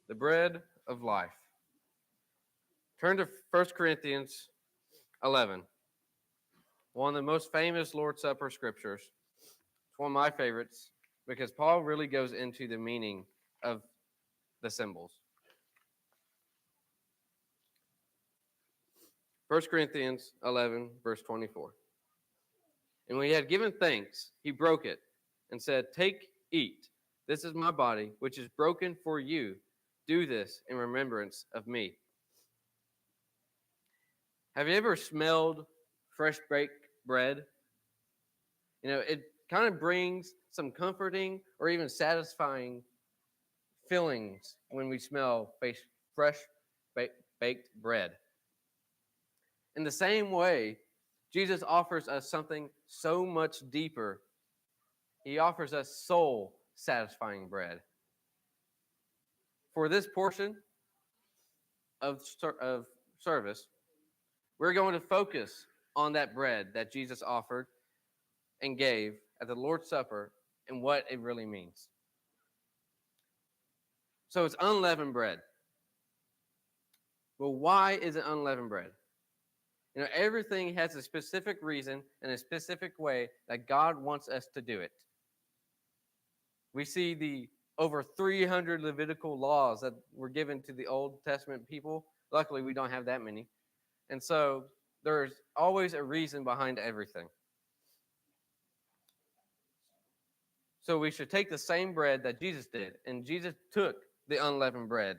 the bread of life. Turn to 1 Corinthians 11, one of the most famous Lord's Supper scriptures. It's one of my favorites because Paul really goes into the meaning of the symbols. 1 Corinthians 11, verse 24. And when he had given thanks, he broke it and said, "Take, eat. This is my body, which is broken for you. Do this in remembrance of me." Have you ever smelled fresh baked bread? You know, it kind of brings some comforting or even satisfying feelings when we smell fresh baked bread. In the same way, Jesus offers us something so much deeper. He offers us soul-satisfying bread. For this portion of service, we're going to focus on that bread that Jesus offered and gave at the Lord's Supper and what it really means. So it's unleavened bread. Well, why is it unleavened bread? You know, everything has a specific reason and a specific way that God wants us to do it. We see the over 300 Levitical laws that were given to the Old Testament people. Luckily, we don't have that many. And so there's always a reason behind everything. So we should take the same bread that Jesus did, and Jesus took the unleavened bread.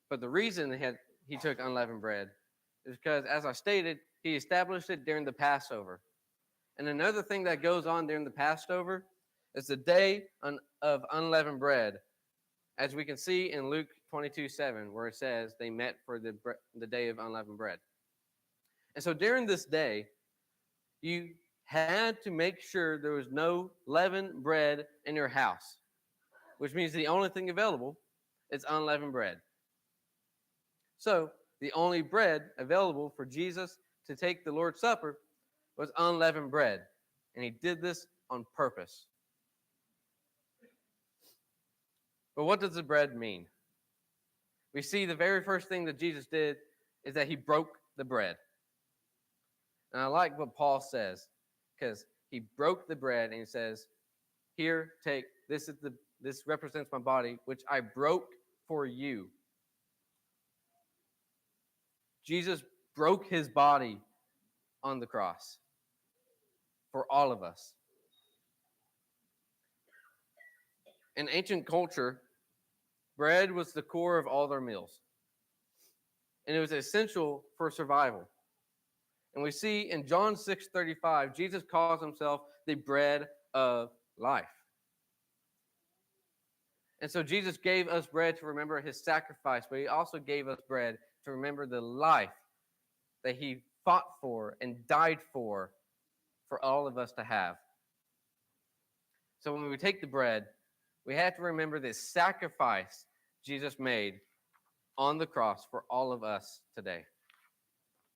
But the reason he took unleavened bread is because, as I stated, he established it during the Passover. And another thing that goes on during the Passover is the day of unleavened bread, as we can see in Luke 22:7, where it says they met for the day of unleavened bread. And so during this day, you had to make sure there was no leavened bread in your house, which means the only thing available is unleavened bread. So the only bread available for Jesus to take the Lord's Supper was unleavened bread, and he did this on purpose. But what does the bread mean? We see the very first thing that Jesus did is that he broke the bread. And I like what Paul says, because he broke the bread and he says, "Here, take, this represents my body, which I broke for you." Jesus broke his body on the cross for all of us. In ancient culture, bread was the core of all their meals, and it was essential for survival. And we see in John 6:35, Jesus calls himself the bread of life. And so Jesus gave us bread to remember his sacrifice, but he also gave us bread to remember the life that he fought for and died for all of us to have. So when we take the bread, we have to remember this sacrifice Jesus made on the cross for all of us today.